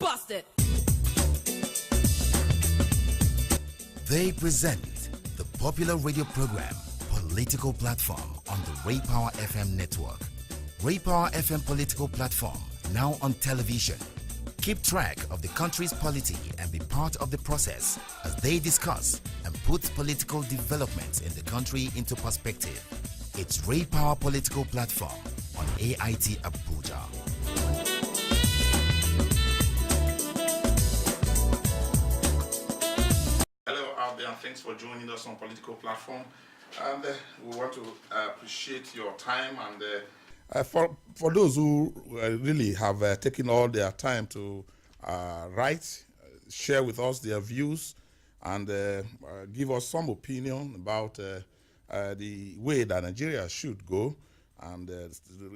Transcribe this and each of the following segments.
bust it. They present the popular radio program Political Platform on the Ray Power FM network. Ray Power FM Political Platform, now on television. Keep track of the country's polity and be part of the process as they discuss and put political developments in the country into perspective. It's Ray Power Political Platform on AIT Abuja. Hello out there, and thanks for joining us on Political Platform. And we want to appreciate your time. And for those who really have taken all their time to write, share with us their views, and give us some opinion about the way that Nigeria should go, and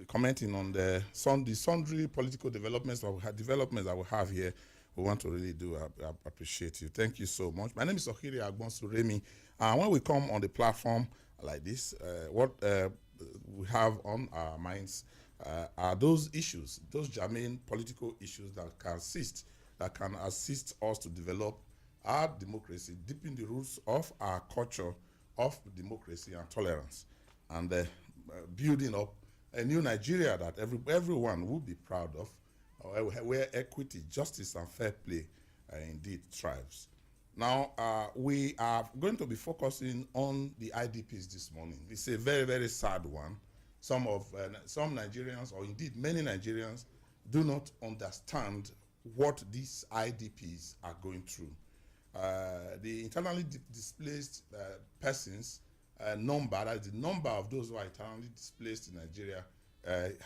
commenting on the sundry political developments that we have here, we want to really do appreciate you. Thank you so much. My name is Okiri Agbonsuremi. When we come on the platform like this, what we have on our minds are those issues, those germane political issues that can assist us to develop our democracy, deepen the roots of our culture of democracy and tolerance, and building up a new Nigeria that everyone will be proud of, where equity, justice, and fair play indeed thrives. Now, we are going to be focusing on the IDPs this morning. It's a very, very sad one. Some Nigerians, or indeed many Nigerians, do not understand what these IDPs are going through. The internally displaced persons number, that is the number of those who are internally displaced in Nigeria,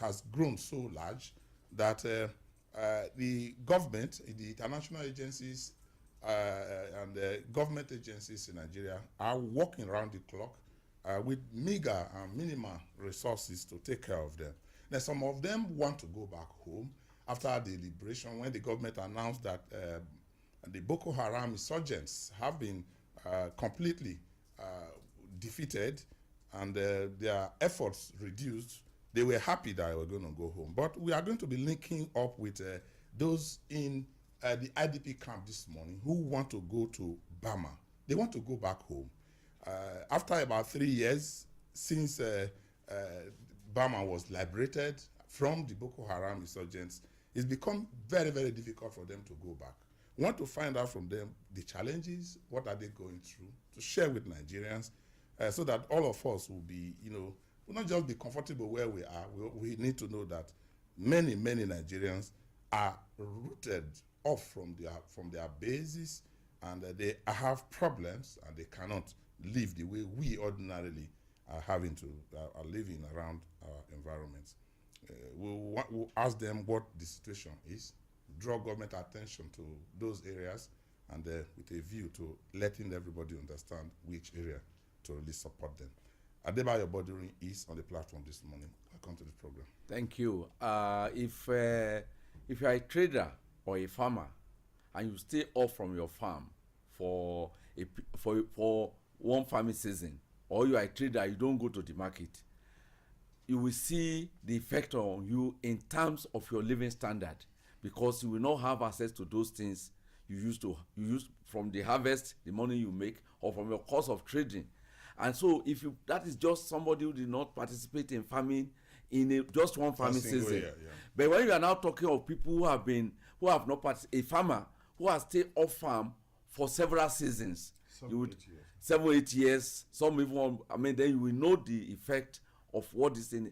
has grown so large that the government, the international agencies, and the government agencies in Nigeria are working around the clock with meager and minimal resources to take care of them. Now, some of them want to go back home after the liberation, when the government announced that the Boko Haram insurgents have been completely defeated and their efforts reduced. They were happy that they were going to go home. But we are going to be linking up with those in the IDP camp this morning who want to go to Burma. They want to go back home. After about 3 years since Burma was liberated from the Boko Haram insurgents, it's become very, very difficult for them to go back. We want to find out from them the challenges, what are they going through, to share with Nigerians, so that all of us will be, will not just be comfortable where we are. We need to know that many, many Nigerians are rooted off from their bases, and they have problems, and they cannot live the way we ordinarily are living around our environments. We'll ask them what the situation is, draw government attention to those areas, and with a view to letting everybody understand which area to really support them. Adebayo Boduri is on the platform this morning. Welcome to the program. Thank you. If you are a trader or a farmer and you stay off from your farm for one farming season, or you are a trader, you don't go to the market, you will see the effect on you in terms of your living standard, because you will not have access to those things you use from the harvest, the money you make, or from your cost of trading. And so that is just somebody who did not participate in farming in just one farming season. Year, yeah. But when you are now talking of people who have not participated, a farmer who has stayed off farm for several seasons, 7-8 years, some even, then you will know the effect of what this thing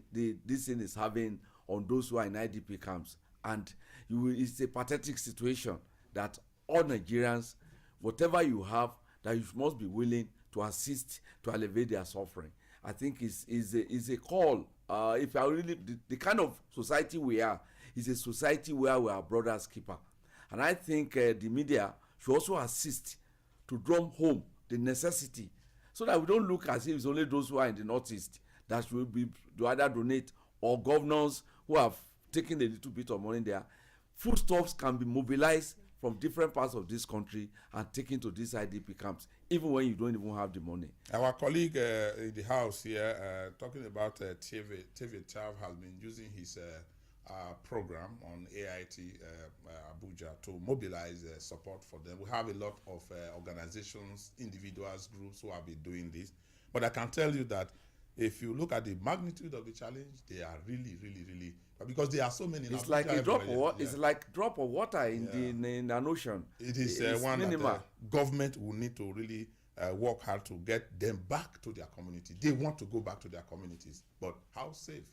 is having on those who are in IDP camps. And it's a pathetic situation that all Nigerians, whatever you have, that you must be willing to assist to alleviate their suffering. I think is a call. If I really the kind of society we are is a society where we are brother's keeper, and I think the media should also assist to drum home the necessity, so that we don't look as if it's only those who are in the northeast that should be to either donate, or governors who have taken a little bit of money there. Foodstuffs can be mobilized from different parts of this country and taken to these IDP camps, even when you don't even have the money. Our colleague in the house here, talking about TV Tav, has been using his program on AIT Abuja to mobilize support for them. We have a lot of organizations, individuals, groups who have been doing this. But I can tell you that if you look at the magnitude of the challenge, they are really, really, really, because there are so many. It's like a drop of water. It's like drop of water in in an ocean. It is one minimal. That government will need to really work hard to get them back to their community. They want to go back to their communities, but how safe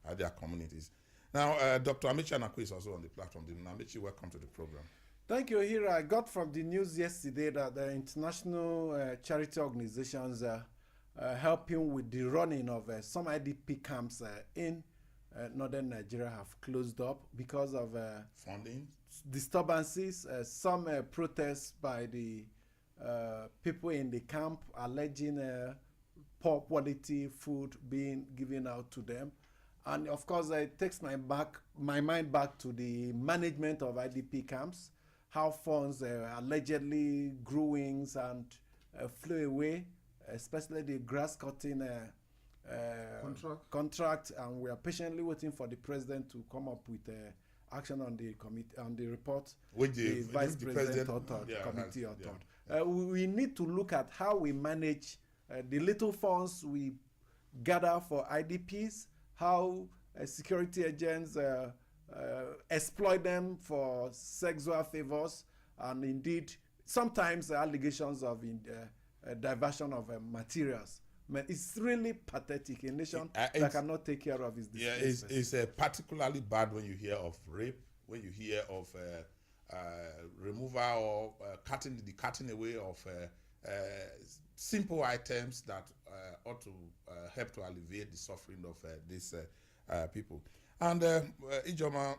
are their communities? Now, Dr. Amici Anakwe is also on the platform. Amici, welcome to the program. Thank you, Hira. I got from the news yesterday that the international charity organizations helping with the running of some IDP camps in northern Nigeria have closed up because of funding disturbances, some protests by the people in the camp alleging poor quality food being given out to them. And of course, it takes my mind back to the management of IDP camps, how funds allegedly grew wings and flew away, especially the grass cutting contract, and we are patiently waiting for the president to come up with action on the committee, on the report which the vice president committee authored. We need to look at how we manage the little funds we gather for IDPs, how security agents exploit them for sexual favors, and indeed sometimes allegations of diversion of materials. Man, it's really pathetic. A nation that cannot take care of its displaced. It's particularly bad when you hear of rape, when you hear of removal or cutting away of simple items that ought to help to alleviate the suffering of these people. And Ijoma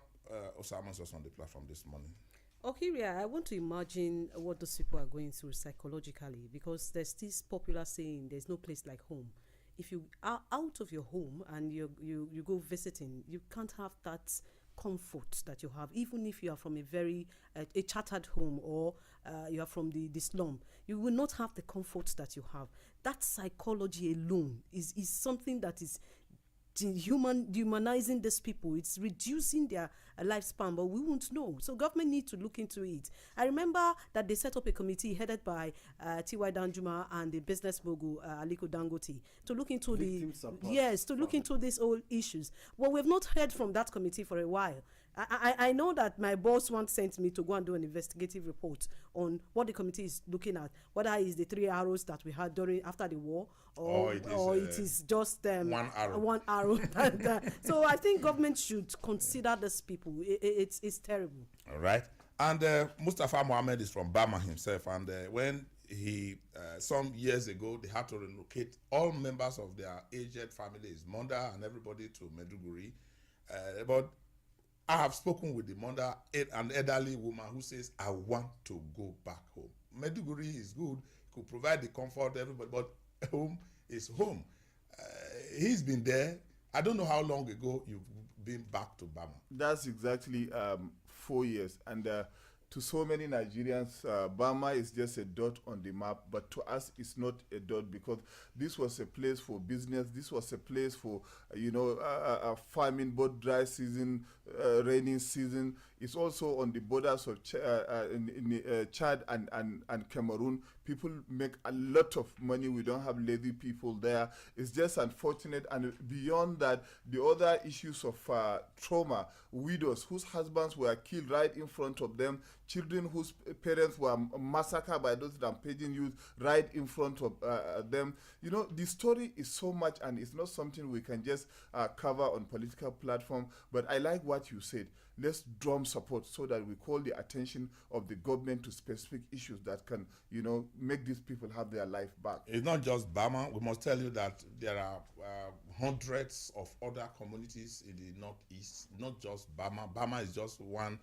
Osama was on the platform this morning. Okay, yeah, I want to imagine what those people are going through psychologically, because there's this popular saying, there's no place like home. If you are out of your home and you go visiting, you can't have that comfort that you have, even if you are from a very a chartered home, or you are from the slum. You will not have the comfort that you have. That psychology alone is something that is dehumanizing these people. It's reducing their lifespan, but we won't know. So government need to look into it. I remember that they set up a committee headed by T.Y. Danjuma and the business mogul Aliko Dangote to look into look into these old issues. Well, we've not heard from that committee for a while. I know that my boss once sent me to go and do an investigative report on what the committee is looking at, whether it's the 3 arrows that we had after the war, or it is just one arrow. One arrow. So I think government should consider these people. It's terrible. All right. And Mustafa Mohammed is from Bama himself, and when he some years ago they had to relocate all members of their aged family, his mother and everybody, to Meduguri, but I have spoken with the mother, an elderly woman, who says, I want to go back home. Meduguri is good, could provide the comfort to everybody, but home is home. He's been there. I don't know how long ago you've been back to Bama. That's exactly 4 years. And to so many Nigerians, Bama is just a dot on the map, but to us it's not a dot, because this was a place for business. This was a place for, farming, both dry season, rainy season. It's also on the borders of Chad and Cameroon. People make a lot of money. We don't have lazy people there. It's just unfortunate. And beyond that, the other issues of trauma, widows whose husbands were killed right in front of them, children whose parents were massacred by those rampaging youth right in front of them. You know, the story is so much, and it's not something we can just cover on political platform. But I like what you said. Let's drum support so that we call the attention of the government to specific issues that can, make these people have their life back. It's not just Bama. We must tell you that there are hundreds of other communities in the Northeast, not just Bama. Bama is just one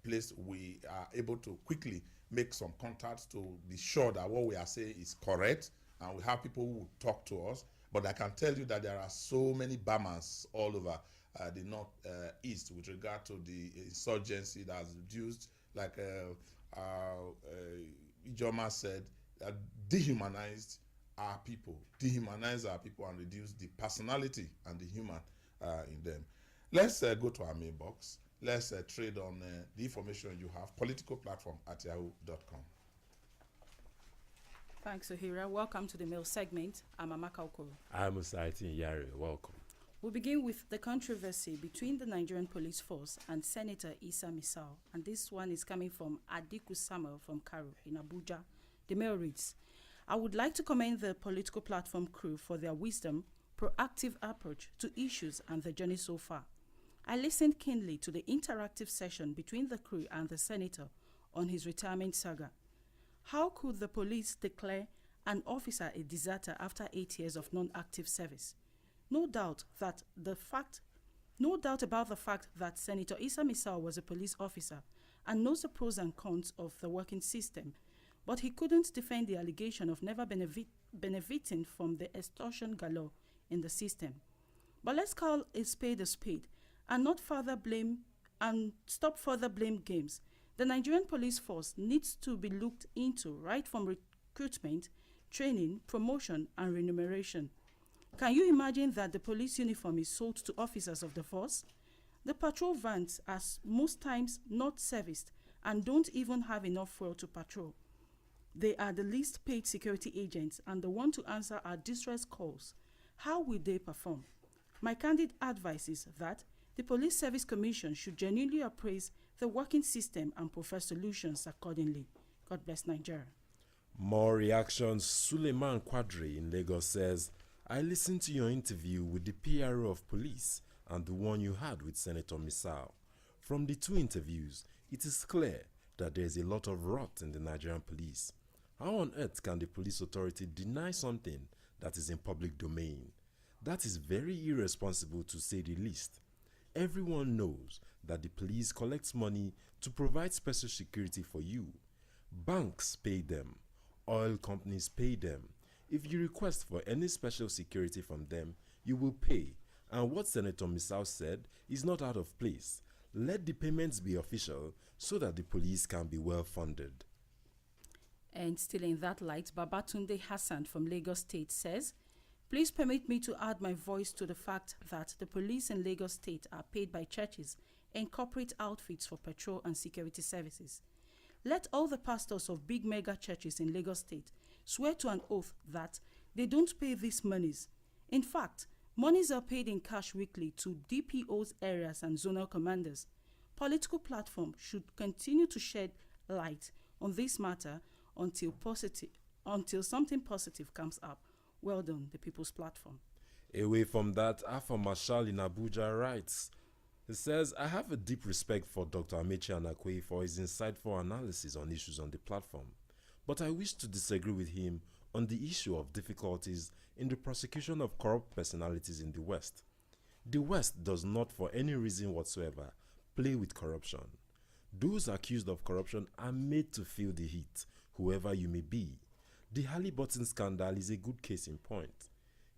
place we are able to quickly make some contacts to be sure that what we are saying is correct, and we have people who talk to us. But I can tell you that there are so many Bamas all over the Northeast with regard to the insurgency that has reduced, like Ijoma said, dehumanized our people, and reduced the personality and the human in them. Let's go to our main box. Let's trade on the information you have. Political platform at yahoo.com. Thanks, Ohira. Welcome to the mail segment. I'm Amaka Okoro. I'm Usaiti Yari. Welcome. We'll begin with the controversy between the Nigerian police force and Senator Issa Misal. And this one is coming from Adiku Samuel from Karo in Abuja. The mail reads, I would like to commend the political platform crew for their wisdom, proactive approach to issues and the journey so far. I listened keenly to the interactive session between the crew and the senator on his retirement saga. How could the police declare an officer a deserter after 8 years of non-active service? No doubt about the fact that Senator Issa Misal was a police officer and knows the pros and cons of the working system, but he couldn't defend the allegation of never benefiting from the extortion galore in the system. But let's call a spade and not further blame and stop further blame games. The Nigerian police force needs to be looked into right from recruitment, training, promotion, and remuneration. Can you imagine that the police uniform is sold to officers of the force? The patrol vans are most times not serviced and don't even have enough fuel to patrol. They are the least paid security agents and the one to answer our distress calls. How will they perform? My candid advice is that the Police Service Commission should genuinely appraise the working system and provide solutions accordingly. God bless Nigeria. More reactions. Suleiman Quadri in Lagos says, I listened to your interview with the PRO of police and the one you had with Senator Misal. From the two interviews, it is clear that there is a lot of rot in the Nigerian police. How on earth can the police authority deny something that is in public domain? That is very irresponsible, to say the least. Everyone knows that the police collects money to provide special security for you. Banks pay them. Oil companies pay them. If you request for any special security from them, you will pay. And what Senator Misal said is not out of place. Let the payments be official so that the police can be well funded. And still in that light, Babatunde Hassan from Lagos State says, please permit me to add my voice to the fact that the police in Lagos State are paid by churches and corporate outfits for patrol and security services. Let all the pastors of big mega churches in Lagos State swear to an oath that they don't pay these monies. In fact, monies are paid in cash weekly to DPOs, areas, and zonal commanders. Political platform should continue to shed light on this matter until something positive comes up. Well done, the People's Platform. Away from that, Alpha Marshal in Abuja writes, he says, I have a deep respect for Dr. Amechi Anakwe for his insightful analysis on issues on the platform, but I wish to disagree with him on the issue of difficulties in the prosecution of corrupt personalities in the West. The West does not, for any reason whatsoever, play with corruption. Those accused of corruption are made to feel the heat, whoever you may be. The Halliburton scandal is a good case in point.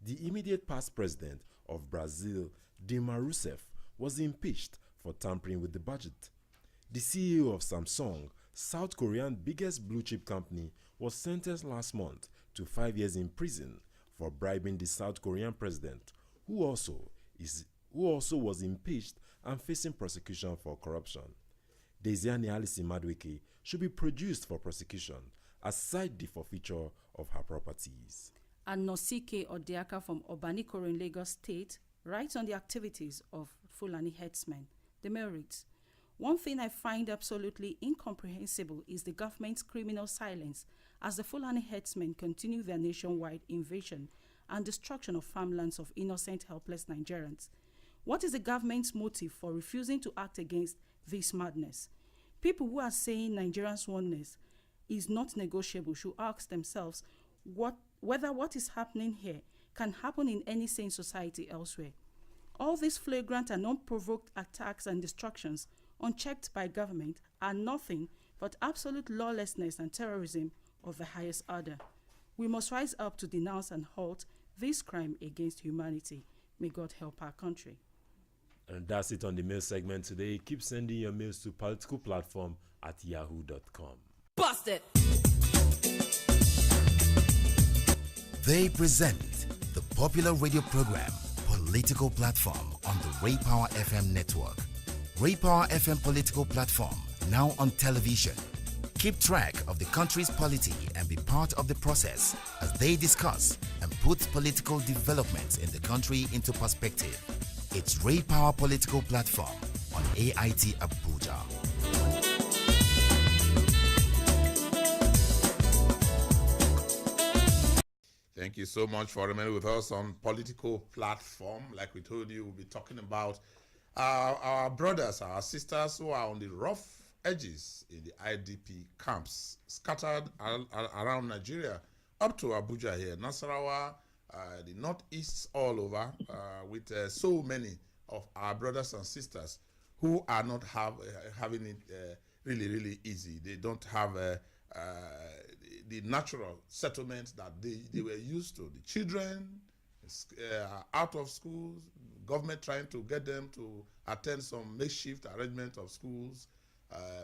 The immediate past president of Brazil, Dilma Rousseff, was impeached for tampering with the budget. The CEO of Samsung, South Korea's biggest blue-chip company, was sentenced last month to 5 years in prison for bribing the South Korean president, who also was impeached and facing prosecution for corruption. Desiani Alison Madueke should be produced for prosecution aside the forfeiture of her properties. And Nosike Odiaka from Obanikoro in Lagos State writes on the activities of Fulani headsmen. The mail reads, one thing I find absolutely incomprehensible is the government's criminal silence as the Fulani headsmen continue their nationwide invasion and destruction of farmlands of innocent, helpless Nigerians. What is the government's motive for refusing to act against this madness? People who are saying Nigerians' oneness is not negotiable should ask themselves whether what is happening here can happen in any sane society elsewhere. All these flagrant and unprovoked attacks and destructions, unchecked by government, are nothing but absolute lawlessness and terrorism of the highest order. We must rise up to denounce and halt this crime against humanity. May God help our country. And that's it on the mail segment today. Keep sending your mails to politicalplatform@yahoo.com. Busted! They present the popular radio program Political Platform on the Ray Power FM network. Ray Power FM Political Platform, now on television. Keep track of the country's polity and be part of the process as they discuss and put political developments in the country into perspective. It's Ray Power Political Platform on AIT Abuja. Thank you so much for remaining with us on Political Platform. Like we told you, we'll be talking about our brothers, our sisters who are on the rough edges in the IDP camps scattered around Nigeria, up to Abuja here, Nasarawa, the northeast, all over, with so many of our brothers and sisters who are not having it really, really easy. They don't have the natural settlement that they were used to. The children out of schools, government trying to get them to attend some makeshift arrangement of schools,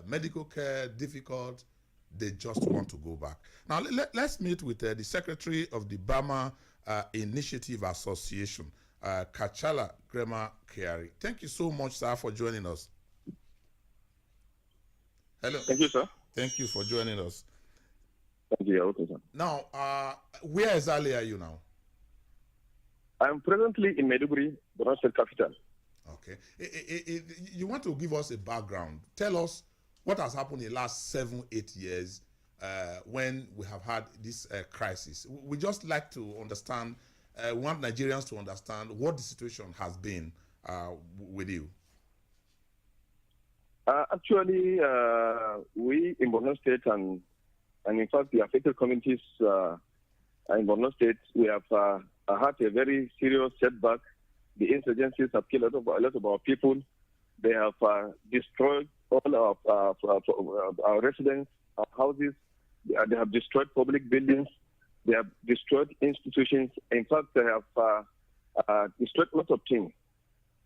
medical care difficult. They just want to go back. Now let's meet with the secretary of the Bama Initiative Association, Kachala Grema Kiari. Thank you so much, sir, for joining us. Hello. Thank you, sir. Thank you for joining us. Thank you. Okay, sir. Now, where exactly are you now? I'm presently in Maiduguri, the Borno State capital. Okay. You want to give us a background. Tell us what has happened in the last 7-8 years when we have had this crisis. We just like to understand, we want Nigerians to understand what the situation has been with you. Actually, we in Borno State and in fact the affected communities in Borno State, we have had a very serious setback. The insurgencies have killed a lot of our people. They have destroyed all our residents, our houses. They have destroyed public buildings. They have destroyed institutions. In fact, they have destroyed lots of things.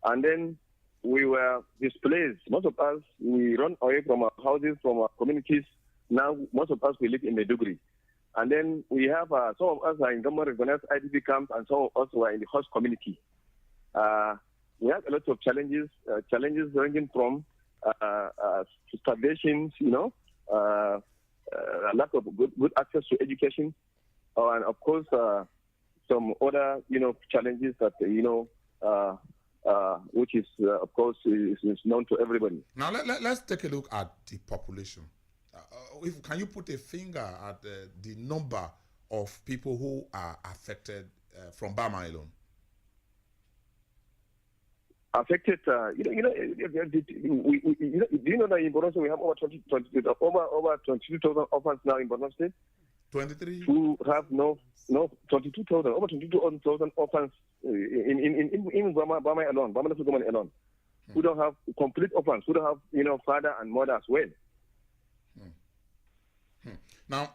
And then we were displaced. Most of us, we run away from our houses, from our communities. Now, most of us, we live in Maiduguri. And then we have some of us are in government-recognized IDP camps, and some of us were in the host community. We have a lot of challenges ranging from starvation, a lack of good access to education, and of course some other challenges that which is of course is known to everybody. Now let's take a look at the population. Can you put a finger at the number of people who are affected from Bama alone? Affected, do you know that in Borno State we have over 22,000 orphans now in Borno State? 23? Who have no 22,000, over 22,000 orphans in Bama alone, Bama government alone, who don't have complete orphans, who don't have father and mother as well. Now,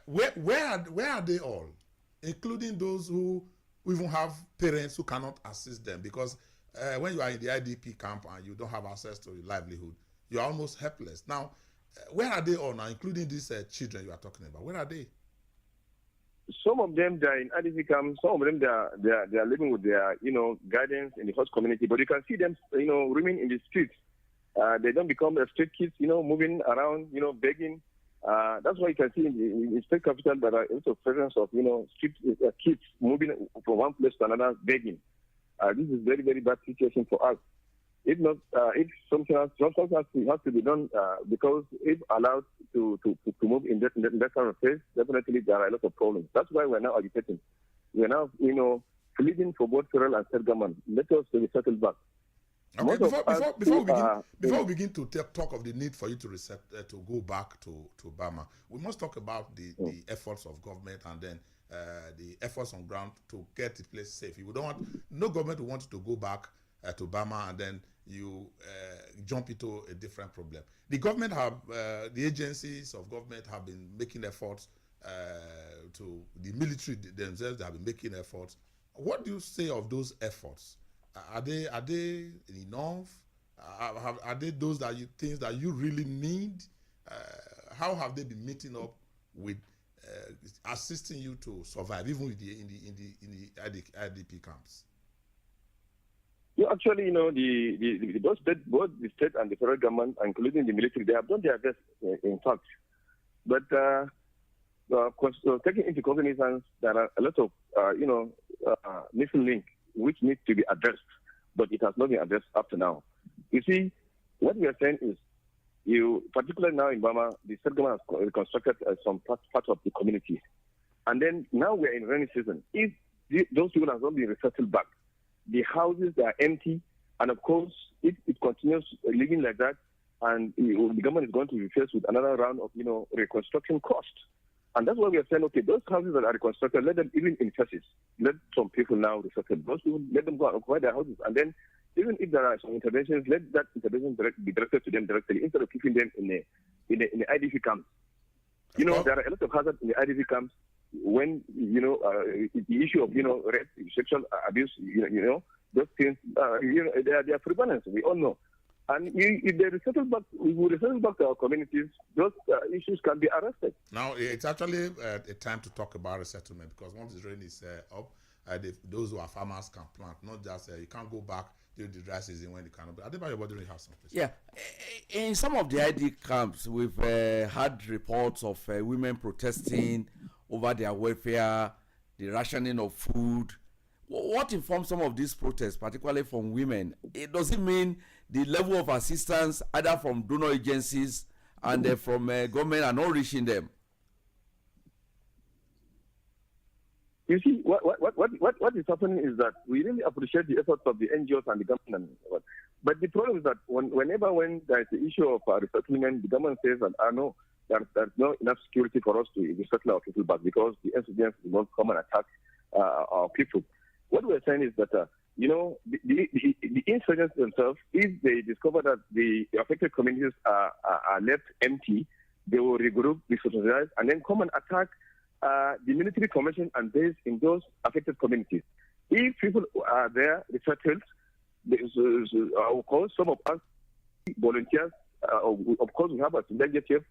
where are they all, including those who even have parents who cannot assist them? Because when you are in the IDP camp and you don't have access to your livelihood, you are almost helpless. Now, where are they all now, including these children you are talking about? Where are they? Some of them they are in IDP camp. Some of them they are living with their guidance in the host community. But you can see them roaming in the streets. They don't become street kids, moving around, begging. That's why you can see in the state capital there are also presence of street kids moving from one place to another begging. This is very, very bad situation for us. If not, if something else has to be done, because if allowed to move in that kind of place, definitely there are a lot of problems. That's why we're now agitating. We're now, pleading for both federal and state government. Let us settle back. Okay, before we begin to talk of the need for you to go back to Bama, we must talk about the efforts of government and then the efforts on ground to get the place safe. No government will want you to go back to Bama and then you jump into a different problem. The government the agencies of government have been making efforts to the military themselves. They have been making efforts. What do you say of those efforts? Are they enough? Are they those things that you really need? How have they been meeting up with assisting you to survive, even in the IDP camps? Actually, both the state and the federal government, including the military, they have done their best, in fact. But taking into cognizance, there are a lot of, missing link which needs to be addressed, but it has not been addressed up to now. You see, what we are saying is, particularly now in Burma, the state government has reconstructed some part of the community. And then now we're in rainy season. If those people have not been resettled back, the houses are empty, and of course, if it continues living like that, and the government is going to be faced with another round of, reconstruction costs. And that's why we are saying, okay, those houses that are reconstructed, let them, even in phases, let some people now resettle. Those people, let them go and occupy their houses. And then, even if there are some interventions, let that intervention be directed to them directly, instead of keeping them in the IDP camps. There are a lot of hazards in the IDP camps when, the issue of, rape, sexual abuse, those things, they are prevalent, we all know. And if they resettle back, we will resettle back to our communities, those issues can be arrested. Now, it's actually a time to talk about resettlement, because once the rain is up, those who are farmers can plant, not just, you can't go back during the dry season when you cannot. I think everybody really have something. Yeah. In some of the ID camps, we've had reports of women protesting over their welfare, the rationing of food. What informs some of these protests, particularly from women? Does it mean the level of assistance, either from donor agencies and from government, are not reaching them? You see, what is happening is that we really appreciate the efforts of the NGOs and the government. But the problem is that whenever there is the issue of resettlement, the government says that, no, there's not enough security for us to resettle our people back because the insurgents will not come and attack our people. What we're saying is that, the insurgents themselves, if they discover that the affected communities are left empty, they will regroup, re-strategize, and then come and attack the military formation and base in those affected communities. If people are there, resettled, of course, some of us volunteers, of course, we have a legislative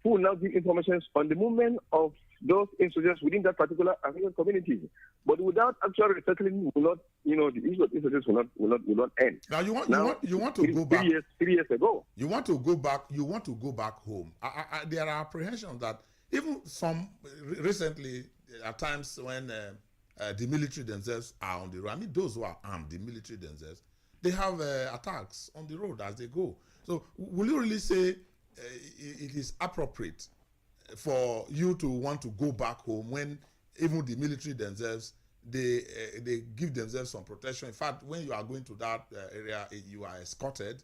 who will now give information on the movement of those insurgents within that particular affected community. But without actual resettling, will not, the issue of insurgents will not end. Now you want to go back 3 years ago. You want to go back home. There are apprehensions that even some recently, at times when the military themselves are on the road, I mean those who are armed, the military themselves, they have attacks on the road as they go. So will you really say it is appropriate for you to want to go back home when even the military themselves, they give themselves some protection? In fact, when you are going to that area, you are escorted.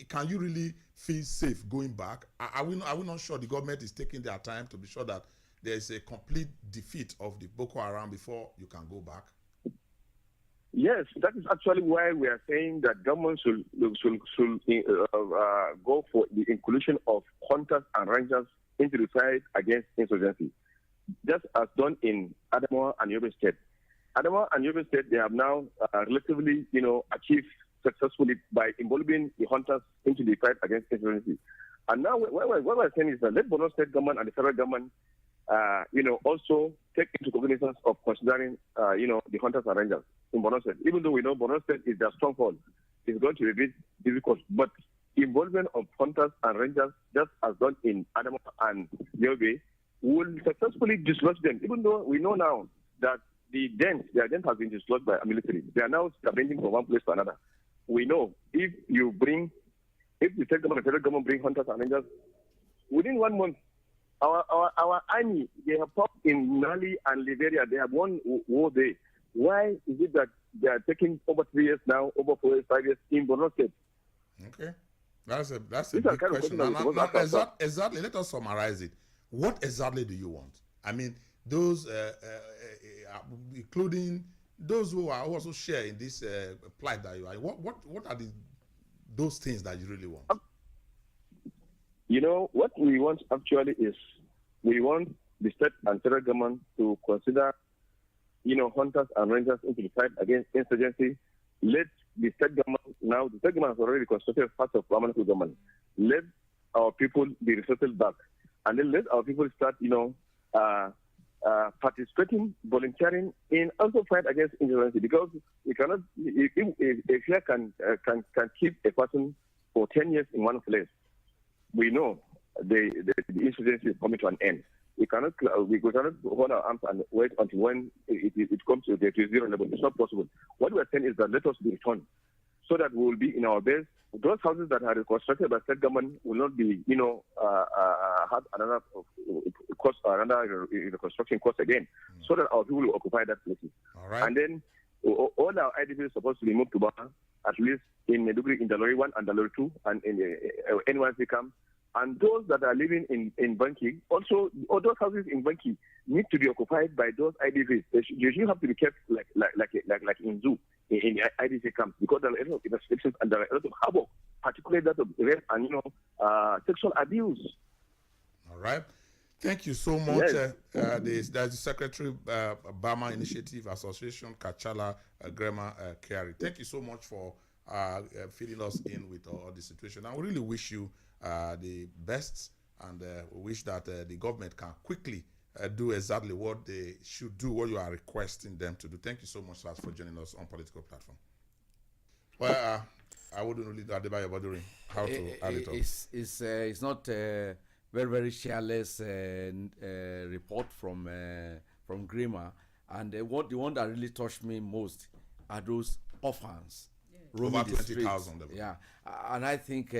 Can you really feel safe going back? Are we not sure the government is taking their time to be sure that there is a complete defeat of the Boko Haram before you can go back? Yes, that is actually why we are saying that government should go for the inclusion of hunters and rangers into the fight against insurgency, just as done in Adamawa and Yobe State. Adamawa and Yobe State, they have now relatively, achieved successfully by involving the hunters into the fight against insurgency. And now what we're saying is that let Borno State government and the federal government, also take into cognizance of considering, the hunters and rangers in Borno State. Even though we know Borno State is their stronghold, it's going to be a bit difficult. But involvement of hunters and rangers, just as done in Adamawa and Yobe, will successfully dislodge them. Even though we know now that their dent has been dislodged by a military. They are now scavenging from one place to another. We know if the state government and federal government bring hunters and rangers, within 1 month, our army, they have fought in Mali and Liberia. They have won war there. Why is it that they are taking over 3 years now, over 4 years, 5 years in Borno State? Okay, that's a big question. Now, exactly. Let us summarize it. What exactly do you want? I mean, those, including those who are also share in this plight that you are. What are those things that you really want? What we want actually is we want the state and federal government to consider, hunters and rangers into the fight against insurgency. Let the state government, now the state government has already constructed part of permanent government. Let our people be resettled back. And then let our people start, participating, volunteering in also fight against insurgency, because we cannot, if fear can keep a person for 10 years in one place, we know the insurgency is coming to an end. We cannot hold our arms and wait until when it comes to the zero level. It's not possible. What we are saying is that let us be returned, so that we will be in our base. Those houses that are reconstructed by state government will not be, have another cost, another reconstruction cost again, so that our people will occupy that place. All right. And then all our IDPs are supposed to be moved to Bama, at least in Meduguri, in Dalori 1 and Dalori 2, and in the NYC camp. And those that are living in Banki, also, all those houses in Banki need to be occupied by those IDPs. They should have to be kept like in zoo, in the IDP camps, because there are a lot of restrictions and there are a lot of havoc, particularly that of rape and sexual abuse. All right. Thank you so much. Yes. There's the Secretary Bama Initiative Association, Kachala Grema Kari. Thank you so much for filling us in with all the situation. I really wish you the best, and we wish that the government can quickly do exactly what they should do, what you are requesting them to do. Thank you so much, Lars, for joining us on Political Platform. Well, I wouldn't really know about Baduri how to add it up. It's not very, very careless report from Grima, and the one that really touched me most are those orphans. Over 20,000. Yeah, and I think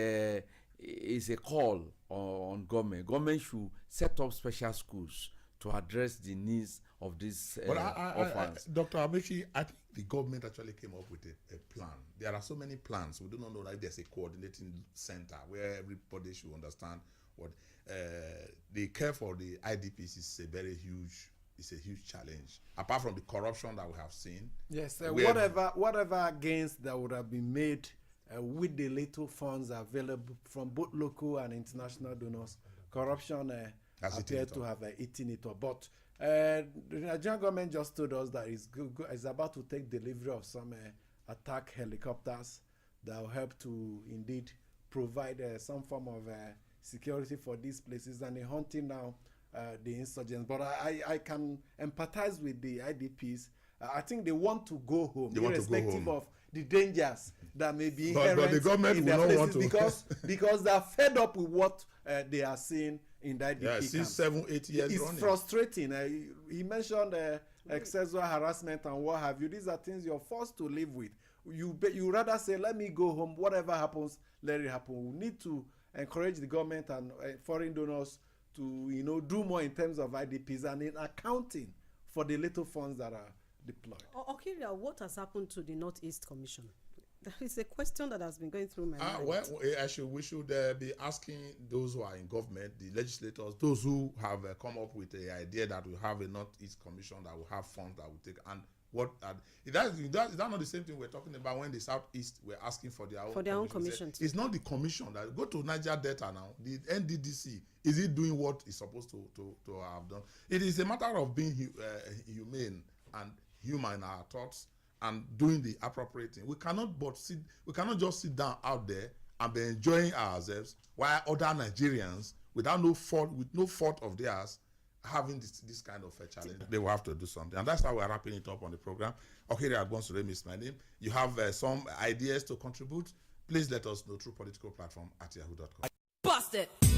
it's a call on government. Government should set up special schools to address the needs of these orphans. Dr. Amechi, I think the government actually came up with a plan. There are so many plans. We do not know that there's a coordinating center where everybody should understand what the care for the IDPs is a very huge. It's a huge challenge. Apart from the corruption that we have seen. Yes, whatever gains that would have been made with the little funds available from both local and international donors, corruption appeared to have eaten it up. But the Nigerian government just told us that it's about to take delivery of some attack helicopters that will help to indeed provide some form of security for these places, and they're hunting now the insurgents. But I can empathize with the IDPs. I think they want to go home, irrespective of the dangers that may be inherent the government in will their not places, want to. because they are fed up with what they are seeing in the IDP camps. 6, 7, 8 years it's running. frustrating. He mentioned sexual harassment and what have you. These are things you're forced to live with. You rather say, let me go home, whatever happens, let it happen. We need to encourage the government and foreign donors to do more in terms of IDPs and in accounting for the little funds that are deployed. Okiria, what has happened to the Northeast Commission? It's a question that has been going through my mind. Well, we should be asking those who are in government, the legislators, those who have come up with the idea that we have a Northeast Commission that will have funds that will take, and what is that not the same thing we're talking about when the Southeast were asking for their own commission? It's not the commission that go to Niger Delta now. The NDDC, is it doing what it's supposed to have done? It is a matter of being humane and human in our thoughts and doing the appropriate thing. We cannot just sit down out there and be enjoying ourselves while other Nigerians with no fault of theirs having this kind of a challenge. They will have to do something, and that's how we're wrapping it up on the program. Okiria Agbonsuremi is my name. You have some ideas to contribute, please let us know through political platform at yahoo.com. Bust it.